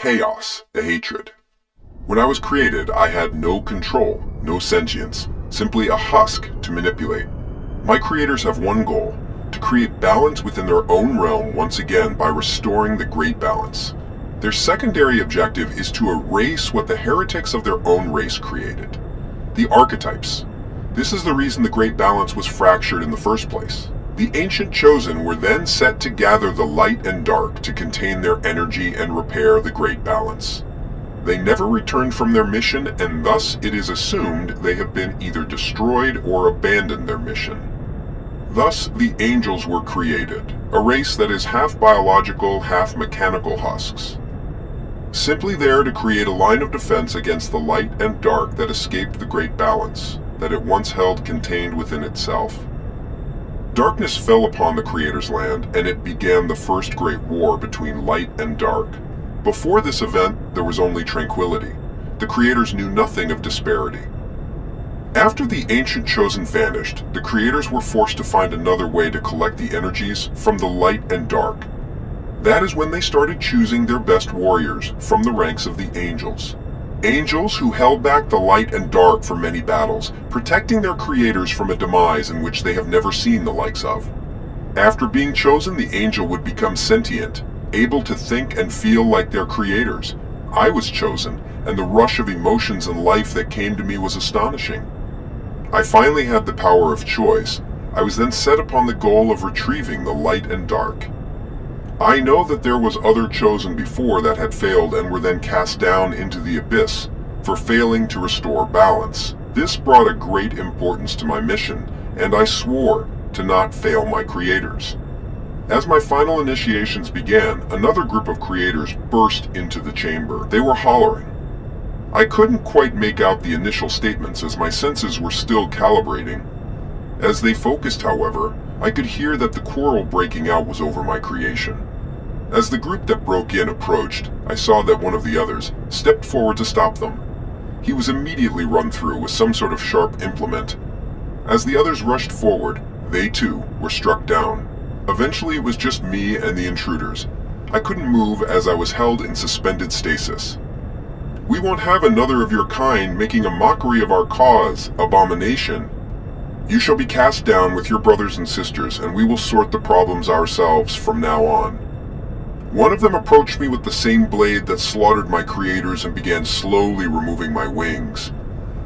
chaos, a hatred. When I was created, I had no control, no sentience, simply a husk to manipulate. My creators have one goal: to create balance within their own realm once again by restoring the great balance. Their secondary objective is to erase what the heretics of their own race created. The archetypes. This is the reason the great balance was fractured in the first place. The ancient chosen were then set to gather the light and dark to contain their energy and repair the great balance. They never returned from their mission, and thus it is assumed they have been either destroyed or abandoned their mission. Thus, the angels were created, a race that is half biological, half mechanical husks. Simply there to create a line of defense against the light and dark that escaped the great balance, that it once held contained within itself. Darkness fell upon the Creator's land, and it began the first great war between light and dark. Before this event, there was only tranquility. The Creators knew nothing of disparity. After the ancient chosen vanished, the Creators were forced to find another way to collect the energies from the light and dark. That is when they started choosing their best warriors from the ranks of the angels. Angels who held back the light and dark for many battles, protecting their creators from a demise in which they have never seen the likes of. After being chosen, the angel would become sentient, able to think and feel like their creators. I was chosen, and the rush of emotions and life that came to me was astonishing. I finally had the power of choice. I was then set upon the goal of retrieving the light and dark. I know that there was other chosen before that had failed and were then cast down into the abyss for failing to restore balance. This brought a great importance to my mission, and I swore to not fail my creators. As my final initiations began, another group of creators burst into the chamber. They were hollering. I couldn't quite make out the initial statements as my senses were still calibrating. As they focused, however, I could hear that the quarrel breaking out was over my creation. As the group that broke in approached, I saw that one of the others stepped forward to stop them. He was immediately run through with some sort of sharp implement. As the others rushed forward, they too were struck down. Eventually it was just me and the intruders. I couldn't move as I was held in suspended stasis. "We won't have another of your kind making a mockery of our cause, abomination. You shall be cast down with your brothers and sisters, and we will sort the problems ourselves from now on." One of them approached me with the same blade that slaughtered my creators and began slowly removing my wings.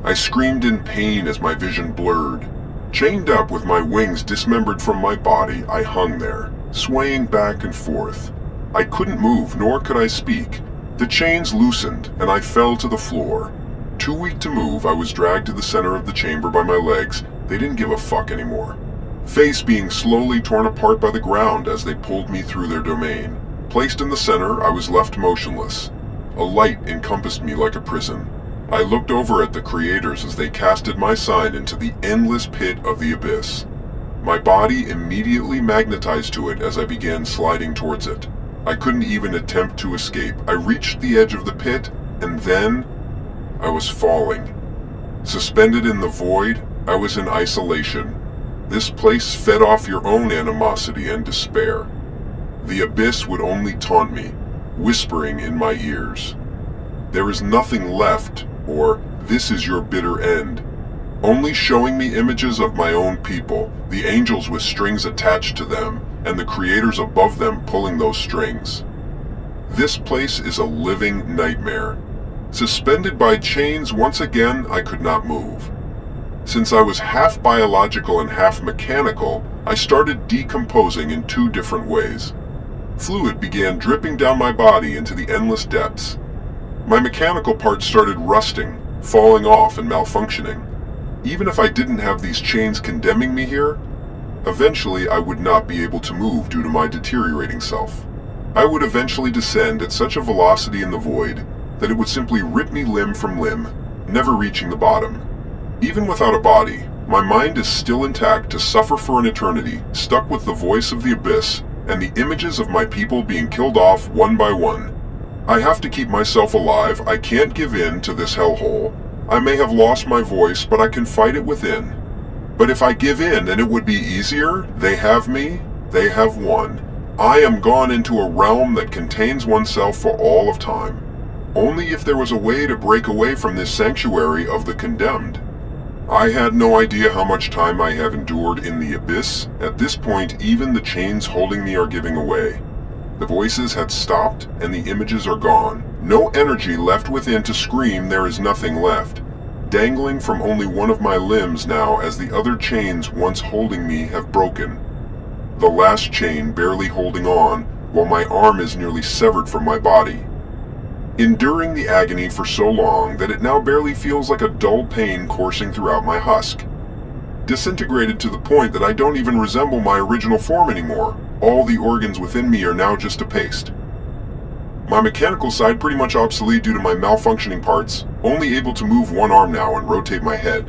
I screamed in pain as my vision blurred. Chained up with my wings dismembered from my body, I hung there, swaying back and forth. I couldn't move, nor could I speak. The chains loosened, and I fell to the floor. Too weak to move, I was dragged to the center of the chamber by my legs. They didn't give a fuck anymore. Face being slowly torn apart by the ground as they pulled me through their domain. Placed in the center, I was left motionless. A light encompassed me like a prison. I looked over at the creators as they casted my sign into the endless pit of the abyss. My body immediately magnetized to it as I began sliding towards it. I couldn't even attempt to escape. I reached the edge of the pit, and then I was falling. Suspended in the void, I was in isolation. This place fed off your own animosity and despair. The abyss would only taunt me, whispering in my ears. "There is nothing left," or "This is your bitter end." Only showing me images of my own people, the angels with strings attached to them, and the creators above them pulling those strings. This place is a living nightmare. Suspended by chains once again, I could not move. Since I was half biological and half mechanical, I started decomposing in two different ways. Fluid began dripping down my body into the endless depths. My mechanical parts started rusting, falling off and malfunctioning. Even if I didn't have these chains condemning me here, eventually I would not be able to move due to my deteriorating self. I would eventually descend at such a velocity in the void that it would simply rip me limb from limb, never reaching the bottom. Even without a body, my mind is still intact to suffer for an eternity, stuck with the voice of the abyss and the images of my people being killed off one by one. I have to keep myself alive. I can't give in to this hellhole. I may have lost my voice, but I can fight it within. But if I give in, then it would be easier. They have me. They have won. I am gone into a realm that contains oneself for all of time. Only if there was a way to break away from this sanctuary of the condemned. I had no idea how much time I have endured in the abyss. At this point, even the chains holding me are giving away. The voices had stopped, and the images are gone. No energy left within to scream. There is nothing left. Dangling from only one of my limbs now as the other chains once holding me have broken. The last chain barely holding on, while my arm is nearly severed from my body. Enduring the agony for so long that it now barely feels like a dull pain coursing throughout my husk. Disintegrated to the point that I don't even resemble my original form anymore. All the organs within me are now just a paste. My mechanical side pretty much obsolete due to my malfunctioning parts, only able to move one arm now and rotate my head.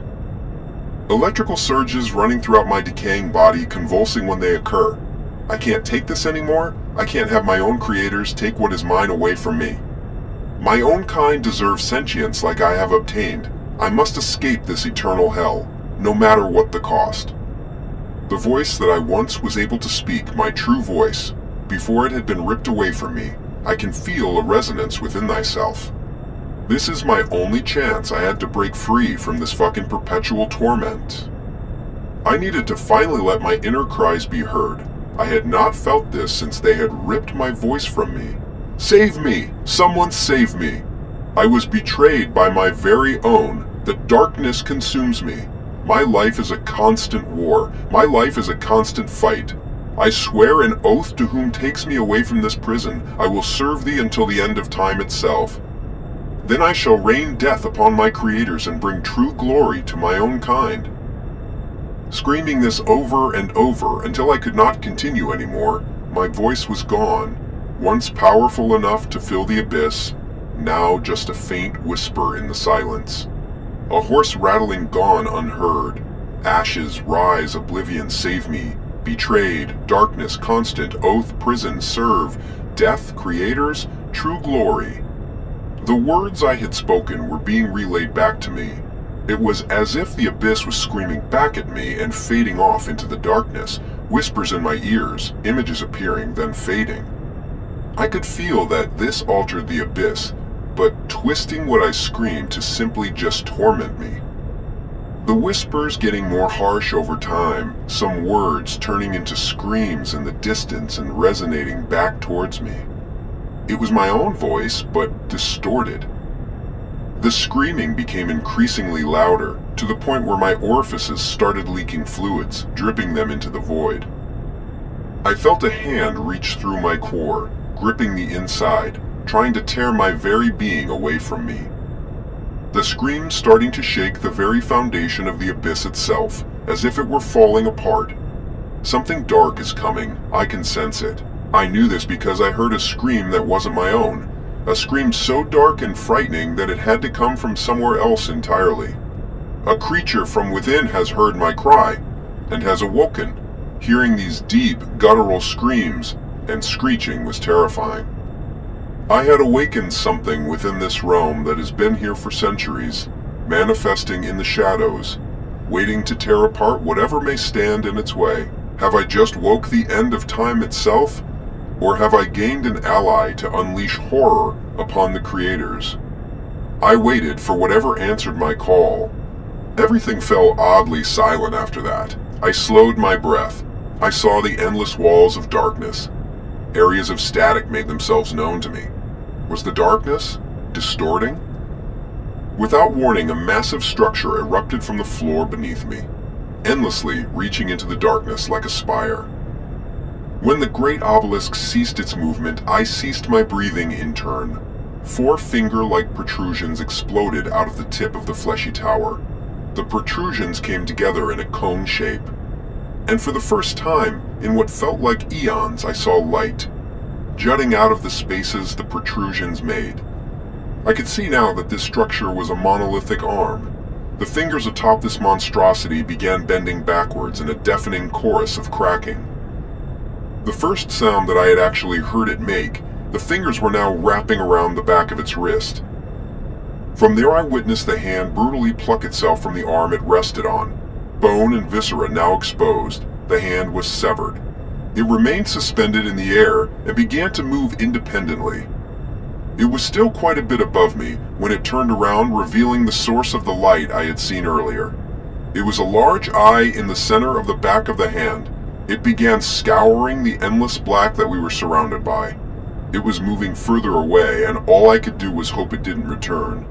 Electrical surges running throughout my decaying body, convulsing when they occur. I can't take this anymore. I can't have my own creators take what is mine away from me. My own kind deserves sentience like I have obtained. I must escape this eternal hell, no matter what the cost. The voice that I once was able to speak, my true voice, before it had been ripped away from me, I can feel a resonance within thyself. This is my only chance. I had to break free from this fucking perpetual torment. I needed to finally let my inner cries be heard. I had not felt this since they had ripped my voice from me. Save me! Someone save me! I was betrayed by my very own. The darkness consumes me. My life is a constant war. My life is a constant fight. I swear an oath to whom takes me away from this prison, I will serve thee until the end of time itself. Then I shall rain death upon my creators and bring true glory to my own kind. Screaming this over and over until I could not continue anymore, my voice was gone. Once powerful enough to fill the abyss, now just a faint whisper in the silence. A hoarse rattling gone unheard. Ashes rise, oblivion save me. Betrayed, darkness constant, oath, prison, serve, death, creators, true glory. The words I had spoken were being relayed back to me. It was as if the abyss was screaming back at me and fading off into the darkness, whispers in my ears, images appearing, then fading. I could feel that this altered the abyss, but twisting what I screamed to simply just torment me. The whispers getting more harsh over time, some words turning into screams in the distance and resonating back towards me. It was my own voice, but distorted. The screaming became increasingly louder, to the point where my orifices started leaking fluids, dripping them into the void. I felt a hand reach through my core, gripping the inside, trying to tear my very being away from me. The scream starting to shake the very foundation of the abyss itself, as if it were falling apart. Something dark is coming, I can sense it. I knew this because I heard a scream that wasn't my own, a scream so dark and frightening that it had to come from somewhere else entirely. A creature from within has heard my cry, and has awoken, hearing these deep, guttural screams, and screeching was terrifying. I had awakened something within this realm that has been here for centuries, manifesting in the shadows, waiting to tear apart whatever may stand in its way. Have I just woke the end of time itself? Or have I gained an ally to unleash horror upon the creators? I waited for whatever answered my call. Everything fell oddly silent after that. I slowed my breath. I saw the endless walls of darkness. Areas of static made themselves known to me. Was the darkness distorting? Without warning, a massive structure erupted from the floor beneath me, endlessly reaching into the darkness like a spire. When the great obelisk ceased its movement, I ceased my breathing in turn. 4 finger-like protrusions exploded out of the tip of the fleshy tower. The protrusions came together in a cone shape. And for the first time, in what felt like eons, I saw light, jutting out of the spaces the protrusions made. I could see now that this structure was a monolithic arm. The fingers atop this monstrosity began bending backwards in a deafening chorus of cracking. The first sound that I had actually heard it make, the fingers were now wrapping around the back of its wrist. From there I witnessed the hand brutally pluck itself from the arm it rested on. Bone and viscera now exposed, the hand was severed. It remained suspended in the air and began to move independently. It was still quite a bit above me when it turned around, revealing the source of the light I had seen earlier. It was a large eye in the center of the back of the hand. It began scouring the endless black that we were surrounded by. It was moving further away, and all I could do was hope it didn't return.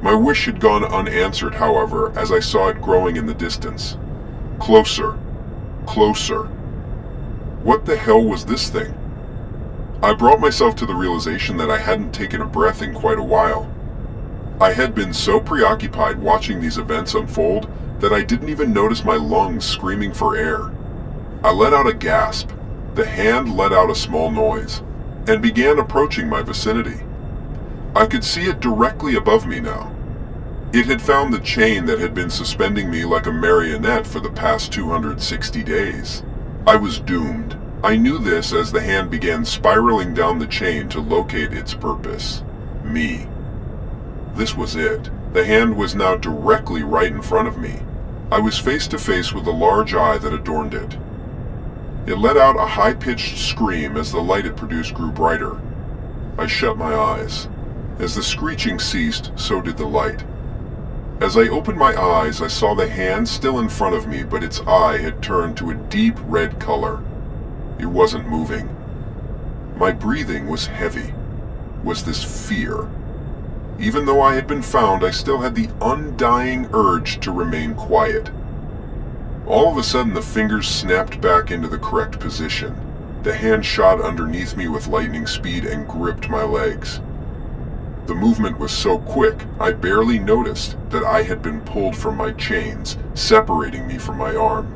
My wish had gone unanswered, however, as I saw it growing in the distance. Closer. Closer. What the hell was this thing? I brought myself to the realization that I hadn't taken a breath in quite a while. I had been so preoccupied watching these events unfold that I didn't even notice my lungs screaming for air. I let out a gasp. The hand let out a small noise, and began approaching my vicinity. I could see it directly above me now. It had found the chain that had been suspending me like a marionette for the past 260 days. I was doomed. I knew this as the hand began spiraling down the chain to locate its purpose. Me. This was it. The hand was now directly right in front of me. I was face to face with the large eye that adorned it. It let out a high-pitched scream as the light it produced grew brighter. I shut my eyes. As the screeching ceased, so did the light. As I opened my eyes, I saw the hand still in front of me, but its eye had turned to a deep red color. It wasn't moving. My breathing was heavy. Was this fear? Even though I had been found, I still had the undying urge to remain quiet. All of a sudden, the fingers snapped back into the correct position. The hand shot underneath me with lightning speed and gripped my legs. The movement was so quick, I barely noticed that I had been pulled from my chains, separating me from my arm.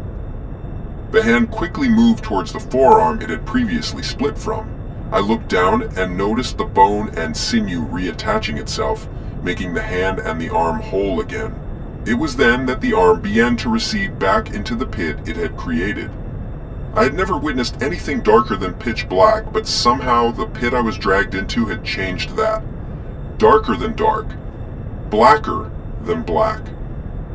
The hand quickly moved towards the forearm it had previously split from. I looked down and noticed the bone and sinew reattaching itself, making the hand and the arm whole again. It was then that the arm began to recede back into the pit it had created. I had never witnessed anything darker than pitch black, but somehow the pit I was dragged into had changed that. Darker than dark. Blacker than black.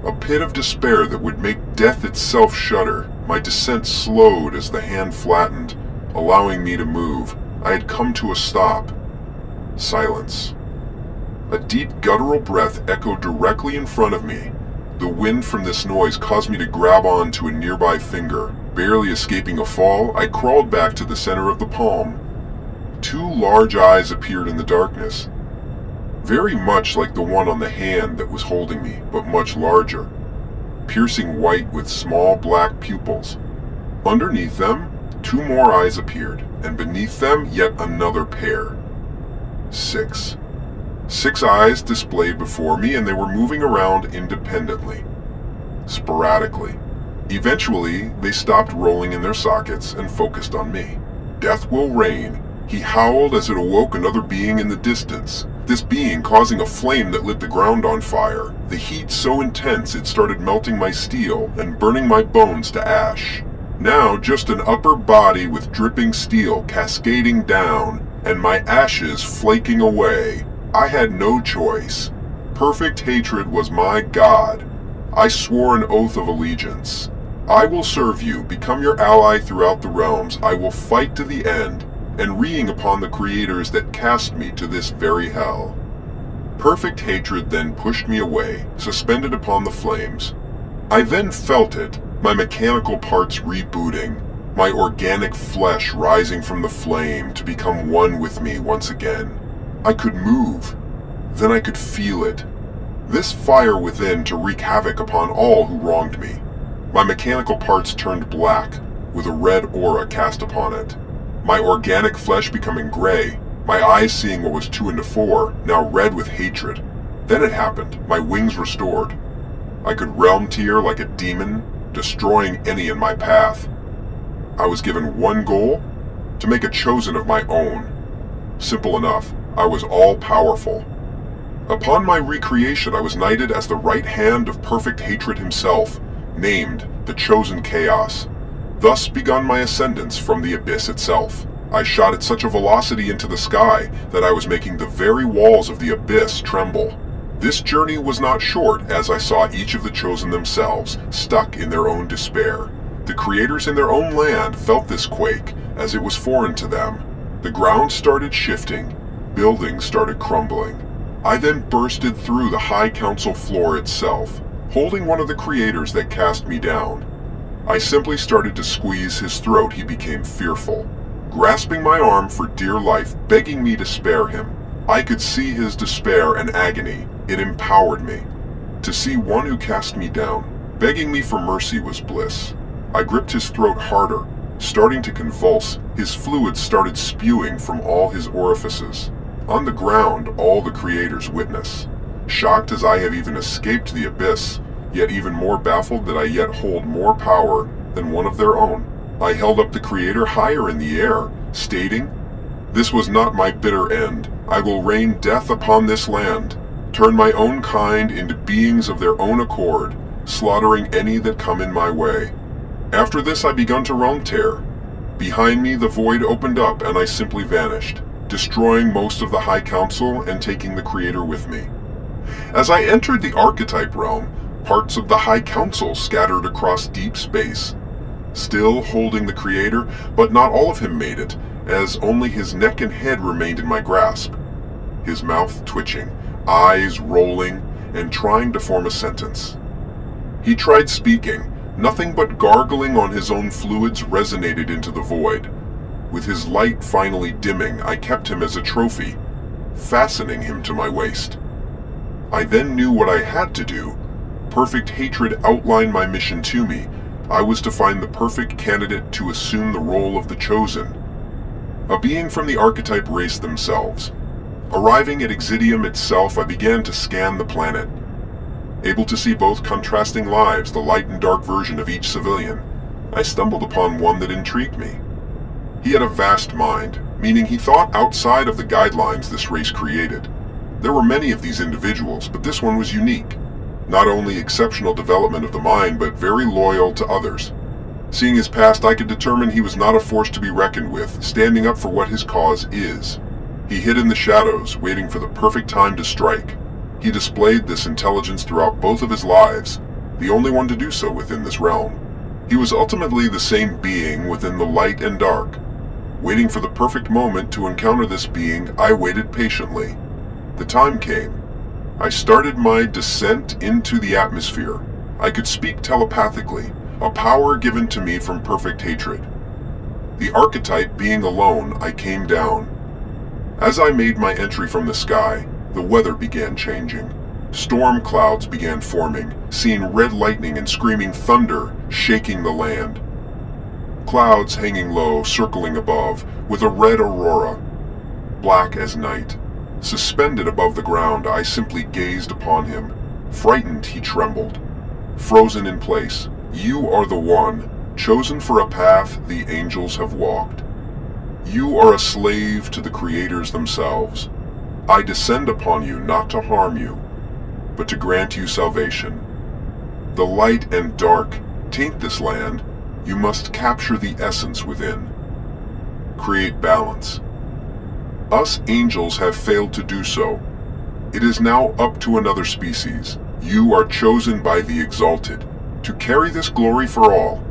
A pit of despair that would make death itself shudder. My descent slowed as the hand flattened, allowing me to move. I had come to a stop. Silence. A deep guttural breath echoed directly in front of me. The wind from this noise caused me to grab on to a nearby finger. Barely escaping a fall, I crawled back to the center of the palm. Two large eyes appeared in the darkness. Very much like the one on the hand that was holding me, but much larger. Piercing white with small black pupils. Underneath them, two more eyes appeared, and beneath them yet another pair. 6. 6 eyes displayed before me, and they were moving around independently. Sporadically. Eventually, they stopped rolling in their sockets and focused on me. Death will reign. He howled as it awoke another being in the distance. This being causing a flame that lit the ground on fire. The heat so intense it started melting my steel and burning my bones to ash. Now just an upper body with dripping steel cascading down, and my ashes flaking away. I had no choice. Perfect hatred was my god. I swore an oath of allegiance. I will serve you, become your ally throughout the realms. I will fight to the end, envying upon the creators that cast me to this very hell. Perfect hatred then pushed me away, suspended upon the flames. I then felt it, my mechanical parts rebooting, my organic flesh rising from the flame to become one with me once again. I could move. Then I could feel it. This fire within to wreak havoc upon all who wronged me. My mechanical parts turned black, with a red aura cast upon it. My organic flesh becoming gray, my eyes seeing what was 2 into 4, now red with hatred. Then it happened, my wings restored. I could realm tear like a demon, destroying any in my path. I was given one goal, to make a chosen of my own. Simple enough, I was all-powerful. Upon my recreation, I was knighted as the right hand of perfect hatred himself, named the Chosen Chaos. Thus begun my ascendance from the abyss itself. I shot at such a velocity into the sky that I was making the very walls of the abyss tremble. This journey was not short, as I saw each of the Chosen themselves, stuck in their own despair. The creators in their own land felt this quake, as it was foreign to them. The ground started shifting. building started crumbling. I then bursted through the High Council floor itself, holding one of the creators that cast me down. I simply started to squeeze his throat. He became fearful, grasping my arm for dear life, begging me to spare him. I could see his despair and agony. It empowered me. To see one who cast me down, begging me for mercy, was bliss. I gripped his throat harder, starting to convulse. His fluids started spewing from all his orifices. On the ground, all the creators witness. Shocked as I have even escaped the abyss, yet even more baffled that I yet hold more power than one of their own, I held up the creator higher in the air, stating, "This was not my bitter end. I will rain death upon this land, turn my own kind into beings of their own accord, slaughtering any that come in my way." After this I begun to realm tear. Behind me the void opened up and I simply vanished, destroying most of the High Council and taking the creator with me. As I entered the archetype realm, parts of the High Council scattered across deep space, still holding the creator, but not all of him made it, as only his neck and head remained in my grasp. His mouth twitching, eyes rolling, and trying to form a sentence. He tried speaking. Nothing but gargling on his own fluids resonated into the void. With his light finally dimming, I kept him as a trophy, fastening him to my waist. I then knew what I had to do. Perfect hatred outlined my mission to me. I was to find the perfect candidate to assume the role of the chosen, a being from the archetype race themselves. Arriving at Exidium itself, I began to scan the planet. Able to see both contrasting lives, the light and dark version of each civilian, I stumbled upon one that intrigued me. He had a vast mind, meaning he thought outside of the guidelines this race created. There were many of these individuals, but this one was unique. Not only exceptional development of the mind, but very loyal to others. Seeing his past, I could determine he was not a force to be reckoned with, standing up for what his cause is. He hid in the shadows, waiting for the perfect time to strike. He displayed this intelligence throughout both of his lives, the only one to do so within this realm. He was ultimately the same being within the light and dark. Waiting for the perfect moment to encounter this being, I waited patiently. The time came. I started my descent into the atmosphere. I could speak telepathically, a power given to me from perfect hatred. The archetype being alone, I came down. As I made my entry from the sky, the weather began changing. Storm clouds began forming, seeing red lightning and screaming thunder shaking the land. Clouds hanging low, circling above, with a red aurora, black as night. Suspended above the ground, I simply gazed upon him. Frightened, he trembled. Frozen in place, "You are the one, chosen for a path the angels have walked. You are a slave to the creators themselves. I descend upon you not to harm you, but to grant you salvation. The light and dark taint this land. You must capture the essence within. Create balance. Us angels have failed to do so. It is now up to another species. You are chosen by the exalted to carry this glory for all.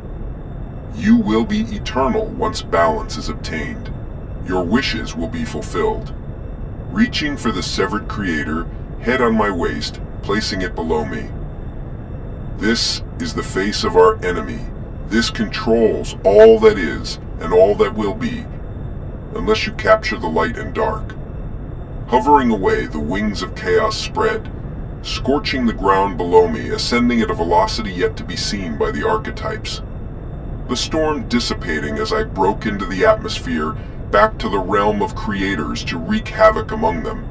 You will be eternal once balance is obtained. Your wishes will be fulfilled." Reaching for the severed creator, head on my waist, placing it below me. "This is the face of our enemy. This controls all that is and all that will be, unless you capture the light and dark." Hovering away, the wings of chaos spread, scorching the ground below me, ascending at a velocity yet to be seen by the archetypes. The storm dissipating as I broke into the atmosphere, back to the realm of creators to wreak havoc among them.